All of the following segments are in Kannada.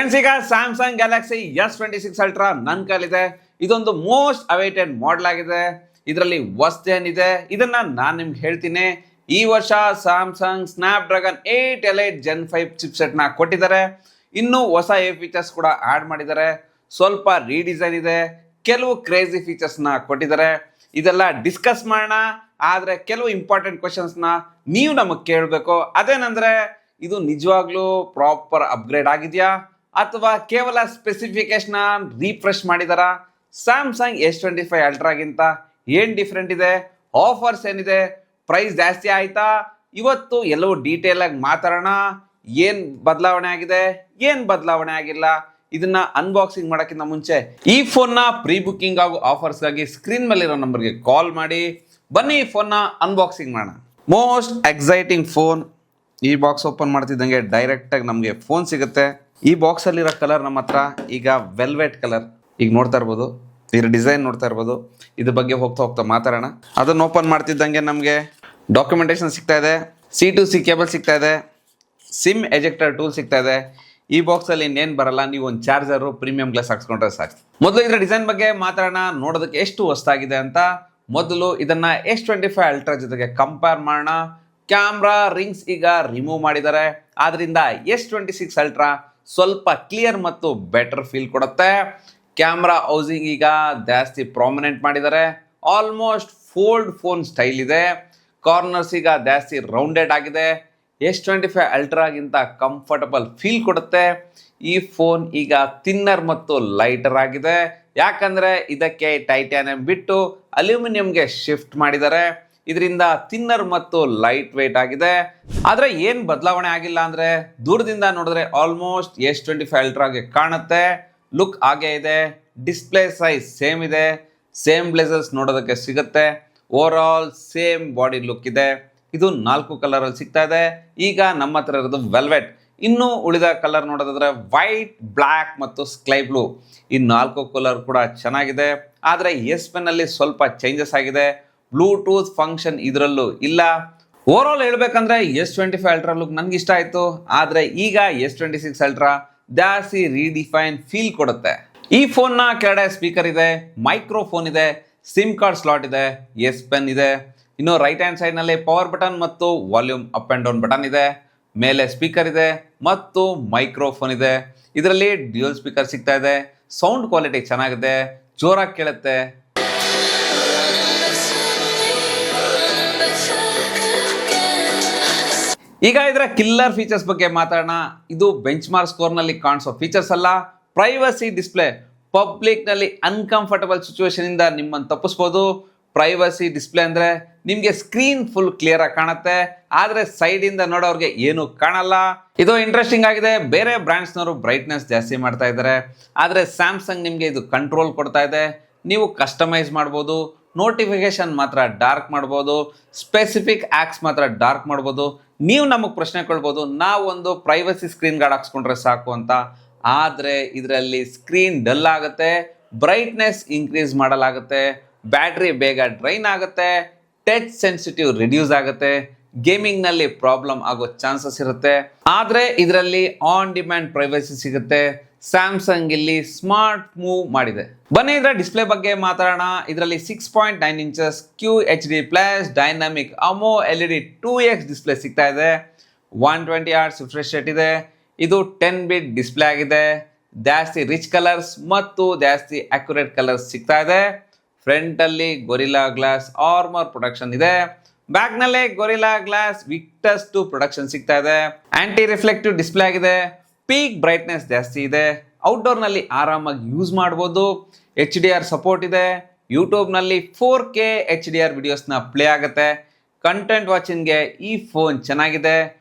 ಫ್ರೆಂಡ್ಸ್, ಈಗ ಸ್ಯಾಮ್ಸಂಗ್ ಗ್ಯಾಲಕ್ಸಿ S26 ಅಲ್ಟ್ರಾ ನನ್ನ ಕೈಲಿದೆ. ಇದೊಂದು ಮೋಸ್ಟ್ ಅವೈಟೆಡ್ ಮಾಡೆಲ್ ಆಗಿದೆ. ಇದರಲ್ಲಿ ಹೊಸದೇನಿದೆ ಇದನ್ನ ನಾನು ನಿಮ್ಗೆ ಹೇಳ್ತೀನಿ. ಈ ವರ್ಷ Samsung snap dragon 8 elite Gen 5 chipset ನ ಕೊಟ್ಟಿದ್ದಾರೆ. ಇನ್ನು ಹೊಸ ಫೀಚರ್ಸ್ ಕೂಡ ಆಡ್ ಮಾಡಿದ್ದಾರೆ. ಸ್ವಲ್ಪ ರೀಡಿಸೈನ್ ಇದೆ, ಕೆಲವು ಕ್ರೇಜಿ ಫೀಚರ್ಸ್ ನ ಕೊಟ್ಟಿದ್ದಾರೆ. ಇದೆಲ್ಲ ಡಿಸ್ಕಸ್ ಮಾಡೋಣ. ಆದ್ರೆ ಕೆಲವು ಇಂಪಾರ್ಟೆಂಟ್ ಕ್ವಶನ್ಸ್ ನ ನೀವು ನಮಗೆ ಕೇಳಬೇಕು. ಅದೇನಂದ್ರೆ, ಇದು ನಿಜವಾಗ್ಲೂ ಪ್ರಾಪರ್ ಅಪ್ಗ್ರೇಡ್ ಆಗಿದೆಯಾ ಅಥವಾ ಕೇವಲ ಸ್ಪೆಸಿಫಿಕೇಶನ್ ರೀಫ್ರೆಶ್ ಮಾಡಿದಾರಾ? ಸ್ಯಾಮ್ಸಂಗ್ S25 ಅಲ್ಟ್ರಾಗಿಂತ ಏನ್ ಡಿಫ್ರೆಂಟ್ ಇದೆ? ಆಫರ್ಸ್ ಏನಿದೆ? ಪ್ರೈಸ್ ಜಾಸ್ತಿ ಆಯ್ತಾ? ಇವತ್ತು ಎಲ್ಲವೂ ಡೀಟೇಲ್ ಆಗಿ ಮಾತಾಡೋಣ. ಏನ್ ಬದಲಾವಣೆ ಆಗಿದೆ, ಏನ್ ಬದಲಾವಣೆ ಆಗಿಲ್ಲ, ಇದನ್ನ ಅನ್ಬಾಕ್ಸಿಂಗ್ ಮಾಡೋಕ್ಕಿಂತ ಮುಂಚೆ ಈ ಫೋನ್ ನ ಪ್ರೀ ಬುಕಿಂಗ್ ಹಾಗೂ ಆಫರ್ಸ್ ಗಾಗಿ ಸ್ಕ್ರೀನ್ ಮೇಲೆ ಇರೋ ನಂಬರ್ಗೆ ಕಾಲ್ ಮಾಡಿ. ಬನ್ನಿ ಈ ಫೋನ್ ನ ಅನ್ಬಾಕ್ಸಿಂಗ್ ಮಾಡೋಣ. Most exciting phone. ಈ ಬಾಕ್ಸ್ ಓಪನ್ ಮಾಡ್ತಿದ್ದಂಗೆ ಡೈರೆಕ್ಟ್ ಆಗಿ ನಮಗೆ ಫೋನ್ ಸಿಗುತ್ತೆ. ಈ ಬಾಕ್ಸ್ ಅಲ್ಲಿರೋ ಕಲರ್ ನಮ್ಮ ಹತ್ರ ಈಗ ವೆಲ್ವೆಟ್ ಕಲರ್. ಈಗ ನೋಡ್ತಾ ಇರ್ಬೋದು, ಇದ್ರ ಡಿಸೈನ್ ನೋಡ್ತಾ ಇರ್ಬೋದು. ಇದ್ರ ಬಗ್ಗೆ ಹೋಗ್ತಾ ಹೋಗ್ತಾ ಮಾತಾಡೋಣ. ಅದನ್ನ ಓಪನ್ ಮಾಡ್ತಿದ್ದಂಗೆ ನಮಗೆ ಡಾಕ್ಯುಮೆಂಟೇಶನ್ ಸಿಗ್ತಾ ಇದೆ, C2C ಕೇಬಲ್ ಸಿಗ್ತಾ ಇದೆ, ಸಿಮ್ ಎಜೆಕ್ಟರ್ ಟೂಲ್ ಸಿಗ್ತಾ ಇದೆ. ಈ ಬಾಕ್ಸ್ ಅಲ್ಲಿ ಇನ್ನೇನು ಬರಲ್ಲ, ನೀವು ಒಂದು ಚಾರ್ಜರು ಪ್ರೀಮಿಯಂ ಗ್ಲಾಸ್ ಹಾಕ್ಸ್ಕೊಂಡ್ರೆ ಸಾಕು. ಮೊದಲು ಇದರ ಡಿಸೈನ್ ಬಗ್ಗೆ ಮಾತಾಡೋಣ, ನೋಡೋದಕ್ಕೆ ಎಷ್ಟು ಹೊಸದಾಗಿದೆ ಅಂತ. ಮೊದಲು ಇದನ್ನ S25 ಅಲ್ಟ್ರಾ ಜೊತೆಗೆ ಕಂಪೇರ್ ಮಾಡೋಣ. ಕ್ಯಾಮ್ರಾ ರಿಂಗ್ಸ್ ಈಗ ರಿಮೂವ್ ಮಾಡಿದ್ದಾರೆ, ಆದ್ರಿಂದ S26 ಅಲ್ಟ್ರಾ ಸ್ವಲ್ಪ ಕ್ಲಿಯರ್ ಮತ್ತು ಬೆಟರ್ ಫೀಲ್ ಕೊಡುತ್ತೆ. ಕ್ಯಾಮ್ರಾ ಹೌಸಿಂಗ್ ಈಗ ಜಾಸ್ತಿ ಪ್ರಾಮಿನೆಂಟ್ ಮಾಡಿದ್ದಾರೆ. ಆಲ್ಮೋಸ್ಟ್ ಫೋಲ್ಡ್ ಫೋನ್ ಸ್ಟೈಲ್ ಇದೆ. ಕಾರ್ನರ್ಸ್ ಈಗ ಜಾಸ್ತಿ ರೌಂಡೆಡ್ ಆಗಿದೆ. S25 ಅಲ್ಟ್ರಾಗಿಂತ ಕಂಫರ್ಟಬಲ್ ಫೀಲ್ ಕೊಡುತ್ತೆ. ಈ ಫೋನ್ ಈಗ ಥಿನ್ನರ್ ಮತ್ತು ಲೈಟರ್ ಆಗಿದೆ, ಯಾಕಂದ್ರೆ ಇದಕ್ಕೆ ಟೈಟಾನಿಯಂ ಬಿಟ್ಟು ಅಲ್ಯೂಮಿನಿಯಂಗೆ ಶಿಫ್ಟ್ ಮಾಡಿದ್ದಾರೆ. ಇದರಿಂದ ಥಿನ್ನರ್ ಮತ್ತು ಲೈಟ್ ವೇಟ್ ಆಗಿದೆ. ಆದ್ರೆ ಏನ್ ಬದಲಾವಣೆ ಆಗಿಲ್ಲ ಅಂದ್ರೆ, ದೂರದಿಂದ ನೋಡಿದ್ರೆ ಆಲ್ಮೋಸ್ಟ್ S25 ಅಲ್ಟ್ರಾಗೆ ಕಾಣುತ್ತೆ. ಲುಕ್ ಹಾಗೆ ಇದೆ. ಡಿಸ್ಪ್ಲೇ ಸೈಜ್ ಸೇಮ್ ಇದೆ. ಸೇಮ್ ಬ್ಲೇಸರ್ಸ್ ನೋಡೋದಕ್ಕೆ ಸಿಗುತ್ತೆ. Over all same body look ಇದೆ. ಇದು 4 ಕಲರ್ ಅಲ್ಲಿ ಸಿಗ್ತಾ ಇದೆ. ಈಗ ನಮ್ಮ ಹತ್ರ ಇರೋದು ವೆಲ್ವೆಟ್. ಇನ್ನು ಉಳಿದ ಕಲರ್ ನೋಡೋದಾದ್ರೆ ವೈಟ್, ಬ್ಲ್ಯಾಕ್ ಮತ್ತು ಸ್ಕೈ ಬ್ಲೂ. ಈ 4 ಕಲರ್ ಕೂಡ ಚೆನ್ನಾಗಿದೆ. ಆದ್ರೆ S ಪೆನ್ ಅಲ್ಲಿ ಸ್ವಲ್ಪ ಚೇಂಜಸ್ ಆಗಿದೆ. ಬ್ಲೂಟೂತ್ ಫಂಕ್ಷನ್ ಇದರಲ್ಲೂ ಇಲ್ಲ. ಓವರ್ ಆಲ್ ಹೇಳ್ಬೇಕಂದ್ರೆ S25 ಅಲ್ಟ್ರಾ ಲುಕ್ ನನ್ಗೆ ಇಷ್ಟ ಆಯ್ತು. ಆದ್ರೆ ಈಗ S26 ಅಲ್ಟ್ರಾ ಜಾಸ್ತಿ ರೀಡಿಫೈನ್ ಫೀಲ್ ಕೊಡುತ್ತೆ. ಈ ಫೋನ್ ನ ಕೆಳಗಡೆ ಸ್ಪೀಕರ್ ಇದೆ, ಮೈಕ್ರೋಫೋನ್ ಇದೆ, ಸಿಮ್ ಕಾರ್ಡ್ ಸ್ಲಾಟ್ ಇದೆ, S ಪೆನ್ ಇದೆ. ಇನ್ನು ರೈಟ್ ಹ್ಯಾಂಡ್ ಸೈಡ್ ನಲ್ಲಿ ಪವರ್ ಬಟನ್ ಮತ್ತು volume up and down button ಇದೆ. ಮೇಲೆ ಸ್ಪೀಕರ್ ಇದೆ ಮತ್ತು ಮೈಕ್ರೋಫೋನ್ ಇದೆ. ಇದರಲ್ಲಿ ಡ್ಯೂಯಲ್ ಸ್ಪೀಕರ್ ಸಿಗ್ತಾ ಇದೆ. ಸೌಂಡ್ ಕ್ವಾಲಿಟಿ ಚೆನ್ನಾಗಿದೆ, ಜೋರಾಗಿ ಕೇಳುತ್ತೆ. ಈಗ ಇದರ ಕಿಲ್ಲರ್ ಫೀಚರ್ಸ್ ಬಗ್ಗೆ ಮಾತಾಡೋಣ. ಇದು ಬೆಂಚ್ ಮಾರ್ಕ್ ಸ್ಕೋರ್ ನಲ್ಲಿ ಕಾಣಿಸೋ ಫೀಚರ್ಸ್ ಅಲ್ಲ, ಪ್ರೈವಸಿ ಡಿಸ್ಪ್ಲೇ. ಪಬ್ಲಿಕ್ ನಲ್ಲಿ ಅನ್ಕಂಫರ್ಟಬಲ್ ಸಿಚುವೇಶನ್ ಇಂದ ನಿಮ್ಮನ್ನು ತಪ್ಪಿಸಬಹುದು. ಪ್ರೈವಸಿ ಡಿಸ್ಪ್ಲೇ ಅಂದ್ರೆ ನಿಮ್ಗೆ ಸ್ಕ್ರೀನ್ ಫುಲ್ ಕ್ಲಿಯರ್ ಆಗಿ ಕಾಣುತ್ತೆ, ಆದ್ರೆ ಸೈಡ್ ಇಂದ ನೋಡೋರ್ಗೆ ಏನು ಕಾಣಲ್ಲ. ಇದು ಇಂಟ್ರೆಸ್ಟಿಂಗ್ ಆಗಿದೆ. ಬೇರೆ ಬ್ರಾಂಡ್ಸ್ ನವರು ಬ್ರೈಟ್ನೆಸ್ ಜಾಸ್ತಿ ಮಾಡ್ತಾ ಇದ್ದಾರೆ, ಆದ್ರೆ ಸ್ಯಾಮ್ಸಂಗ್ ನಿಮ್ಗೆ ಇದು ಕಂಟ್ರೋಲ್ ಕೊಡ್ತಾ ಇದೆ. ನೀವು ಕಸ್ಟಮೈಸ್ ಮಾಡ್ಬೋದು, ನೋಟಿಫಿಕೇಶನ್ ಮಾತ್ರ ಡಾರ್ಕ್ ಮಾಡ್ಬೋದು, ಸ್ಪೆಸಿಫಿಕ್ ಆ್ಯಕ್ಸ್ ಮಾತ್ರ ಡಾರ್ಕ್ ಮಾಡ್ಬೋದು. ನೀವು ನಮಗೆ ಪ್ರಶ್ನೆ ಕೊಡ್ಬೋದು, ನಾವು ಒಂದು ಪ್ರೈವಸಿ ಸ್ಕ್ರೀನ್ ಗಾರ್ಡ್ ಹಾಕ್ಸ್ಕೊಂಡ್ರೆ ಸಾಕು ಅಂತ. ಆದರೆ ಇದರಲ್ಲಿ ಸ್ಕ್ರೀನ್ ಡಲ್ ಆಗುತ್ತೆ, ಬ್ರೈಟ್ನೆಸ್ ಇನ್ಕ್ರೀಸ್ ಮಾಡಲಾಗುತ್ತೆ, ಬ್ಯಾಟ್ರಿ ಬೇಗ ಡ್ರೈನ್ ಆಗುತ್ತೆ, ಟಚ್ ಸೆನ್ಸಿಟಿವ್ ರಿಡ್ಯೂಸ್ ಆಗುತ್ತೆ, ಗೇಮಿಂಗ್ ನಲ್ಲಿ ಪ್ರಾಬ್ಲಮ್ ಆಗೋ ಚಾನ್ಸಸ್ ಇರುತ್ತೆ. ಆದರೆ ಇದರಲ್ಲಿ ಆನ್ ಡಿಮ್ಯಾಂಡ್ ಪ್ರೈವಸಿ ಸಿಗುತ್ತೆ. ಸ್ಯಾಮ್ಸಂಗ್ ಇಲ್ಲಿ ಸ್ಮಾರ್ಟ್ ಮೂವ್ ಮಾಡಿದೆ. ಬನ್ನಿ ಇದರ ಡಿಸ್ಪ್ಲೇ ಬಗ್ಗೆ ಮಾತಾಡೋಣ. ಇದರಲ್ಲಿ 6.9 inches QHD+ dynamic AMOLED 2X display ಸಿಗ್ತಾ ಇದೆ. 120 Hz ರಿಫ್ರೆಶ್ ರೇಟ್ ಇದೆ. ಇದು 10 ಬಿಟ್ ಡಿಸ್ಪ್ಲೇ ಆಗಿದೆ. ಜಾಸ್ತಿ ರಿಚ್ ಕಲರ್ಸ್ ಮತ್ತು ಜಾಸ್ತಿ ಅಕ್ಯುರೇಟ್ ಕಲರ್ಸ್ ಸಿಗ್ತಾ ಇದೆ. ಫ್ರಂಟ್ ಅಲ್ಲಿ ಗೊರಿಲ್ಲಾ ಗ್ಲಾಸ್ ಆರ್ಮರ್ ಪ್ರೊಟೆಕ್ಷನ್ ಇದೆ. ಬ್ಯಾಕ್ ನಲ್ಲಿ ಗೊರಿಲ್ಲಾ ಗ್ಲಾಸ್ ವಿಕ್ಟಸ್ 2 ಪ್ರೊಟೆಕ್ಷನ್ ಸಿಗ್ತಾ ಇದೆ. ಆಂಟಿ ರಿಫ್ಲೆಕ್ಟಿವ್ ಡಿಸ್ಪ್ಲೇ ಆಗಿದೆ. ಪೀಕ್ ಬ್ರೈಟ್ನೆಸ್ ಜಾಸ್ತಿ ಇದೆ. ಔಟ್ಡೋರ್ ನಲ್ಲಿ ಆರಾಮಾಗಿ ಯೂಸ್ ಮಾಡಬಹುದು. HDR ಸಪೋರ್ಟ್ ಇದೆ. ಯೂಟ್ಯೂಬ್ ನಲ್ಲಿ 4K HDR ವಿಡಿಯೋಸ್ ನ ಪ್ಲೇ ಆಗುತ್ತೆ. ಕಂಟೆಂಟ್ ವಾಚಿಂಗ್ಗೆ ಈ ಫೋನ್ ಚೆನ್ನಾಗಿದೆ.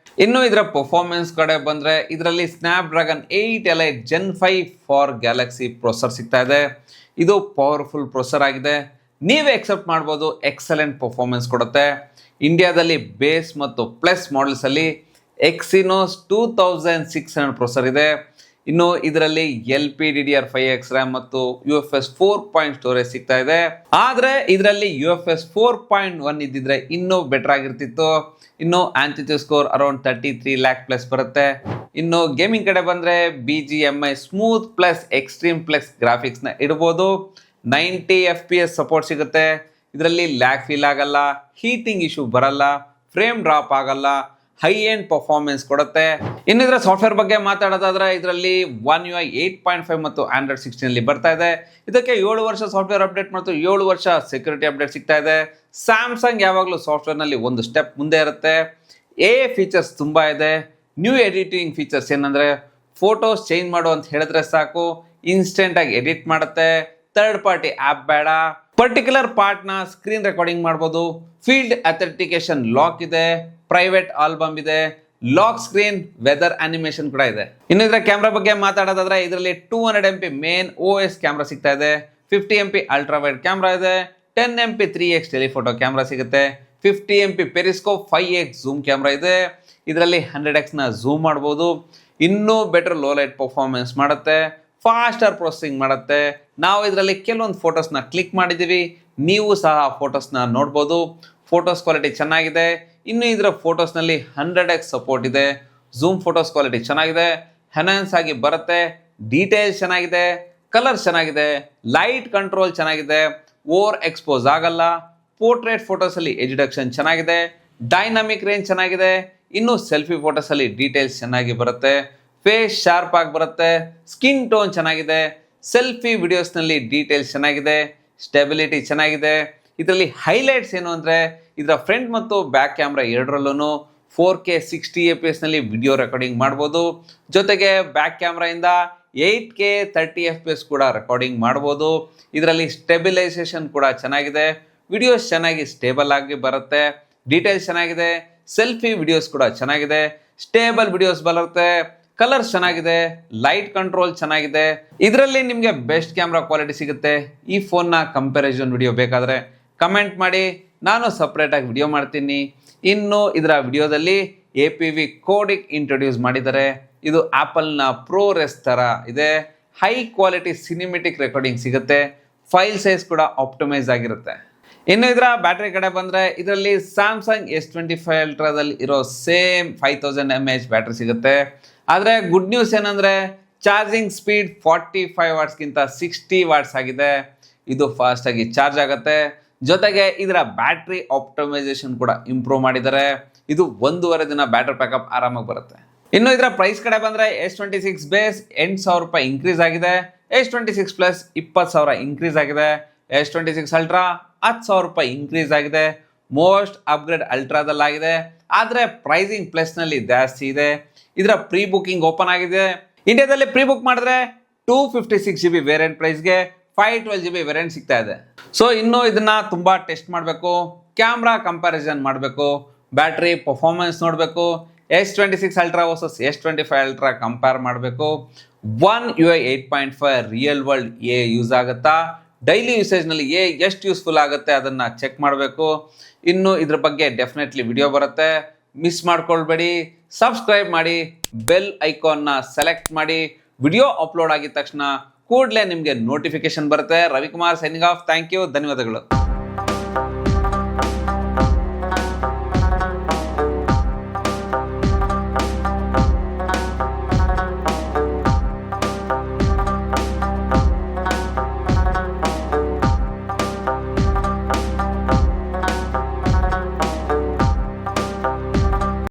ಇನ್ನು ಇದರ ಪರ್ಫಾರ್ಮೆನ್ಸ್ ಕಡೆ ಬಂದ್ರೆ, ಇದರಲ್ಲಿ snap dragon 8 elite Gen 5 for Galaxy processor ಸಿಗ್ತಾ ಇದೆ. ಇದು ಪವರ್ಫುಲ್ ಪ್ರೊಸೆಸರ್ ಆಗಿದೆ. ನೀವೇ ಎಕ್ಸೆಪ್ಟ್ ಮಾಡ್ಬೋದು, ಎಕ್ಸಲೆಂಟ್ ಪರ್ಫಾರ್ಮೆನ್ಸ್ ಕೊಡುತ್ತೆ. ಇಂಡಿಯಾದಲ್ಲಿ ಬೇಸ್ ಮತ್ತು ಪ್ಲಸ್ ಮಾಡೆಲ್ಸ್ ಅಲ್ಲಿ Exynos 2600 ಪ್ರೊಸೆಸರ್ ಇದೆ. ಇನ್ನು ಇದರಲ್ಲಿ LPDDR5X RAM ಮತ್ತು UFS 4 ಸ್ಟೋರೇಜ್ ಸಿಗ್ತಾ ಇದೆ. ಆದ್ರೆ ಇದರಲ್ಲಿ UFS 4.1 ಇದ್ದಿದ್ರೆ ಇನ್ನೂ ಬೆಟರ್ ಆಗಿರ್ತಿತ್ತು. ಇನ್ನು ಆಂಟಿಟ್ಯೂಡ್ ಸ್ಕೋರ್ ಅರೌಂಡ್ 33 lakh ಪ್ಲಸ್ ಬರುತ್ತೆ. ಇನ್ನು ಗೇಮಿಂಗ್ ಕಡೆ ಬಂದ್ರೆ BGMI smooth plus extreme plus graphics ನ ಇಡಬಹುದು. 90 FPS ಸಪೋರ್ಟ್ ಸಿಗುತ್ತೆ. ಇದರಲ್ಲಿ ಲ್ಯಾಗ್ ಫೀಲ್ ಆಗಲ್ಲ, ಹೀಟಿಂಗ್ ಇಶ್ಯೂ ಬರಲ್ಲ, ಫ್ರೇಮ್ ಡ್ರಾಪ್ ಆಗಲ್ಲ, ಹೈ ಎಂಡ್ ಪರ್ಫಾರ್ಮೆನ್ಸ್ ಕೊಡುತ್ತೆ. ಇನ್ನು ಇದರ ಸಾಫ್ಟ್ವೇರ್ ಬಗ್ಗೆ ಮಾತಾಡೋದಾದ್ರೆ ಇದರಲ್ಲಿ One UI 8.5 ಮತ್ತು Android 16 ಅಲ್ಲಿ ಬರ್ತಾ ಇದೆ. ಇದಕ್ಕೆ 7 ವರ್ಷ ಸಾಫ್ಟ್ವೇರ್ ಅಪ್ಡೇಟ್ ಮತ್ತು 7 ವರ್ಷ ಸೆಕ್ಯೂರಿಟಿ ಅಪ್ಡೇಟ್ ಸಿಗ್ತಾ ಇದೆ. ಸ್ಯಾಮ್ಸಂಗ್ ಯಾವಾಗಲೂ ಸಾಫ್ಟ್ವೇರ್ ನಲ್ಲಿ ಒಂದು ಸ್ಟೆಪ್ ಮುಂದೆ ಇರುತ್ತೆ. ಫೀಚರ್ಸ್ ತುಂಬಾ ಇದೆ. ನ್ಯೂ ಎಡಿಟಿಂಗ್ ಫೀಚರ್ಸ್ ಏನಂದ್ರೆ ಫೋಟೋಸ್ ಚೇಂಜ್ ಮಾಡು ಅಂತ ಹೇಳಿದ್ರೆ ಸಾಕು, ಇನ್ಸ್ಟೆಂಟ್ ಆಗಿ ಎಡಿಟ್ ಮಾಡುತ್ತೆ. ಥರ್ಡ್ ಪಾರ್ಟಿ ಆಪ್ ಬೇಡ. ಪರ್ಟಿಕ್ಯುಲರ್ ಪಾರ್ಟ್ ನ ಸ್ಕ್ರೀನ್ ರೆಕಾರ್ಡಿಂಗ್ ಮಾಡಬಹುದು. ಫೀಲ್ಡ್ ಅಥೆಂಟಿಕೇಶನ್ ಲಾಕ್ ಇದೆ. ಪ್ರೈವೇಟ್ ಆಲ್ಬಮ್ ಇದೆ. ಲಾಕ್ ಸ್ಕ್ರೀನ್ ವೆದರ್ ಅನಿಮೇಷನ್ ಕೂಡ ಇದೆ. ಇನ್ನು ಇದರ ಕ್ಯಾಮ್ರಾ ಬಗ್ಗೆ ಮಾತಾಡೋದಾದ್ರೆ ಇದರಲ್ಲಿ 200 MP ಮೇನ್ OS ಕ್ಯಾಮ್ರಾ ಸಿಗ್ತಾ ಇದೆ. 50 MP ಅಲ್ಟ್ರಾ ವೈಡ್ ಕ್ಯಾಮ್ರಾ ಇದೆ. 10 MP 3x ಟೆಲಿಫೋಟೋ ಕ್ಯಾಮ್ರಾ ಸಿಗುತ್ತೆ. 50 MP periscope 5x zoom camera ಇದೆ. ಇದರಲ್ಲಿ 100x ನ ಝೂಮ್ ಮಾಡಬಹುದು. ಇನ್ನೂ ಬೆಟರ್ ಲೋ ಲೈಟ್ ಪರ್ಫಾರ್ಮೆನ್ಸ್ ಮಾಡುತ್ತೆ. ಫಾಸ್ಟರ್ ಪ್ರೊಸೆಸಿಂಗ್ ಮಾಡುತ್ತೆ. ನಾವು ಇದರಲ್ಲಿ ಕೆಲವೊಂದು ಫೋಟೋಸ್ನ ಕ್ಲಿಕ್ ಮಾಡಿದ್ದೀವಿ. ನೀವು ಸಹ ಫೋಟೋಸ್ನ ನೋಡ್ಬೋದು. ಫೋಟೋಸ್ ಕ್ವಾಲಿಟಿ ಚೆನ್ನಾಗಿದೆ. ಇನ್ನು ಇದರ ಫೋಟೋಸ್ನಲ್ಲಿ 100x ಸಪೋರ್ಟ್ ಇದೆ. ಝೂಮ್ ಫೋಟೋಸ್ ಕ್ವಾಲಿಟಿ ಚೆನ್ನಾಗಿದೆ. ಎನ್ಹಾನ್ಸ್ ಆಗಿ ಬರುತ್ತೆ. ಡೀಟೇಲ್ಸ್ ಚೆನ್ನಾಗಿದೆ. ಕಲರ್ ಚೆನ್ನಾಗಿದೆ. ಲೈಟ್ ಕಂಟ್ರೋಲ್ ಚೆನ್ನಾಗಿದೆ. ಓವರ್ ಎಕ್ಸ್ಪೋಸ್ ಆಗಲ್ಲ. ಪೋರ್ಟ್ರೇಟ್ ಫೋಟೋಸಲ್ಲಿ ಎಜುಡಕ್ಷನ್ ಚೆನ್ನಾಗಿದೆ. ಡೈನಾಮಿಕ್ ರೇಂಜ್ ಚೆನ್ನಾಗಿದೆ. ಇನ್ನು ಸೆಲ್ಫಿ ಫೋಟೋಸಲ್ಲಿ ಡೀಟೇಲ್ಸ್ ಚೆನ್ನಾಗಿ ಬರುತ್ತೆ. ಫೇಸ್ ಶಾರ್ಪ್ ಆಗಿ ಬರುತ್ತೆ. ಸ್ಕಿನ್ ಟೋನ್ ಚೆನ್ನಾಗಿದೆ. ಸೆಲ್ಫಿ ವಿಡಿಯೋಸ್ನಲ್ಲಿ ಡೀಟೇಲ್ಸ್ ಚೆನ್ನಾಗಿದೆ. ಸ್ಟೆಬಿಲಿಟಿ ಚೆನ್ನಾಗಿದೆ. ಇದರಲ್ಲಿ ಹೈಲೈಟ್ಸ್ ಏನು ಅಂದರೆ ಇದರ ಫ್ರಂಟ್ ಮತ್ತು ಬ್ಯಾಕ್ ಕ್ಯಾಮ್ರಾ ಎರಡರಲ್ಲೂ 4K 60 FPS ನಲ್ಲಿ ವಿಡಿಯೋ ರೆಕಾರ್ಡಿಂಗ್ ಮಾಡ್ಬೋದು. ಜೊತೆಗೆ ಬ್ಯಾಕ್ ಕ್ಯಾಮ್ರಾಯಿಂದ 8K 30 FPS ಕೂಡ ರೆಕಾರ್ಡಿಂಗ್ ಮಾಡ್ಬೋದು. ಇದರಲ್ಲಿ ಸ್ಟೆಬಿಲೈಸೇಷನ್ ಕೂಡ ಚೆನ್ನಾಗಿದೆ. ವಿಡಿಯೋಸ್ ಚೆನ್ನಾಗಿ ಸ್ಟೇಬಲ್ ಆಗಿ ಬರುತ್ತೆ. ಡೀಟೇಲ್ಸ್ ಚೆನ್ನಾಗಿದೆ. ಸೆಲ್ಫಿ ವಿಡಿಯೋಸ್ ಕೂಡ ಚೆನ್ನಾಗಿದೆ. ಸ್ಟೇಬಲ್ ವಿಡಿಯೋಸ್ ಬರುತ್ತೆ. ಕಲರ್ಸ್ ಚೆನ್ನಾಗಿದೆ. ಲೈಟ್ ಕಂಟ್ರೋಲ್ ಚೆನ್ನಾಗಿದೆ. ಇದರಲ್ಲಿ ನಿಮಗೆ ಬೆಸ್ಟ್ ಕ್ಯಾಮ್ರಾ ಕ್ವಾಲಿಟಿ ಸಿಗುತ್ತೆ. ಈ ಫೋನ್ನ ಕಂಪ್ಯಾರಿಸನ್ ವಿಡಿಯೋ ಬೇಕಾದರೆ ಕಮೆಂಟ್ ಮಾಡಿ, ನಾನು ಸಪ್ರೇಟ್ ಆಗಿ ವಿಡಿಯೋ ಮಾಡ್ತೀನಿ. ಇನ್ನು ಇದರ ವಿಡಿಯೋದಲ್ಲಿ APV ಕೋಡಿಕ್ ಇಂಟ್ರೊಡ್ಯೂಸ್ ಮಾಡಿದ್ದಾರೆ. ಇದು ಆಪಲ್ನ ಪ್ರೋರೆಸ್ ಥರ ಇದೆ. ಹೈ ಕ್ವಾಲಿಟಿ ಸಿನಿಮೆಟಿಕ್ ರೆಕಾರ್ಡಿಂಗ್ ಸಿಗುತ್ತೆ. ಫೈಲ್ ಸೈಜ್ ಕೂಡ ಆಪ್ಟಿಮೈಸ್ ಆಗಿರುತ್ತೆ. ಇನ್ನು ಇದರ ಬ್ಯಾಟ್ರಿ ಕಡೆ ಬಂದರೆ ಇದರಲ್ಲಿ ಸ್ಯಾಮ್ಸಂಗ್ S25 ಅಲ್ಟ್ರಾದಲ್ಲಿ ಇರೋ ಸೇಮ್ 5000 mAh ಬ್ಯಾಟ್ರಿ ಸಿಗುತ್ತೆ. ಆದರೆ ಗುಡ್ ನ್ಯೂಸ್ ಏನಂದರೆ ಚಾರ್ಜಿಂಗ್ ಸ್ಪೀಡ್ 45 ವಾಟ್ಸ್ಗಿಂತ 60 ವಾಟ್ಸ್ ಆಗಿದೆ. ಇದು ಫಾಸ್ಟಾಗಿ ಚಾರ್ಜ್ ಆಗುತ್ತೆ. ಜೊತೆಗೆ ಇದರ ಬ್ಯಾಟ್ರಿ ಆಪ್ಟಿಮೈಸೇಷನ್ ಕೂಡ ಇಂಪ್ರೂವ್ ಮಾಡಿದ್ದಾರೆ. ಇದು 1.5 ದಿನ ಬ್ಯಾಟ್ರಿ ಬ್ಯಾಕಪ್ ಆರಾಮಾಗಿ ಬರುತ್ತೆ. ಇನ್ನು ಇದರ ಪ್ರೈಸ್ ಕಡೆ ಬಂದರೆ S26 ಬೇಸ್ 8,000 ರೂಪಾಯಿ ಇನ್ಕ್ರೀಸ್ ಆಗಿದೆ. S26 ಪ್ಲಸ್ 20,000 ಇನ್ಕ್ರೀಸ್ ಆಗಿದೆ. S26 ಅಲ್ಟ್ರಾ 10,000 ರೂಪಾಯಿ ಇನ್ಕ್ರೀಸ್ ಆಗಿದೆ. ಮೋಸ್ಟ್ ಅಪ್ಗ್ರೇಡ್ ಅಲ್ಟ್ರಾದಲ್ಲಾಗಿದೆ. ಆದರೆ ಪ್ರೈಸಿಂಗ್ ಪ್ಲಸ್ನಲ್ಲಿ ಜಾಸ್ತಿ ಇದೆ. ಇದರ ಪ್ರೀ ಬುಕಿಂಗ್ ಓಪನ್ ಆಗಿದೆ. ಇಂಡಿಯಾದಲ್ಲಿ ಪ್ರೀ ಬುಕ್ ಮಾಡಿದ್ರೆ 256 GB ವೇರಿಯಂಟ್ ಪ್ರೈಸ್ಗೆ 512 GB ವೇರಿಯಂಟ್ ಸಿಗ್ತಾ ಇದೆ. ಸೊ ಇನ್ನು ಇದನ್ನ ತುಂಬಾ ಟೆಸ್ಟ್ ಮಾಡಬೇಕು. ಕ್ಯಾಮ್ರಾ ಕಂಪ್ಯಾರಿಸನ್ ಮಾಡಬೇಕು. ಬ್ಯಾಟ್ರಿ ಪರ್ಫಾರ್ಮೆನ್ಸ್ ನೋಡಬೇಕು. S26 ultra versus S25 ultra compare ಮಾಡಬೇಕು. One UI 8.5 real world use ಆಗುತ್ತಾ, ಡೈಲಿ ಯೂಸೇಜ್ನಲ್ಲಿ ಎಷ್ಟು ಯೂಸ್ಫುಲ್ ಆಗುತ್ತೆ ಅದನ್ನು ಚೆಕ್ ಮಾಡಬೇಕು. ಇನ್ನು ಇದ್ರ ಬಗ್ಗೆ ಡೆಫಿನೆಟ್ಲಿ ವಿಡಿಯೋ ಬರುತ್ತೆ. ಮಿಸ್ ಮಾಡ್ಕೊಳ್ಬೇಡಿ. ಸಬ್ಸ್ಕ್ರೈಬ್ ಮಾಡಿ. ಬೆಲ್ ಐಕಾನ್ನ ಸೆಲೆಕ್ಟ್ ಮಾಡಿ. ವಿಡಿಯೋ ಅಪ್ಲೋಡ್ ಆಗಿದ ತಕ್ಷಣ ಕೂಡಲೇ ನಿಮಗೆ ನೋಟಿಫಿಕೇಶನ್ ಬರುತ್ತೆ. Ravikumar signing off. Thank you. ಧನ್ಯವಾದಗಳು.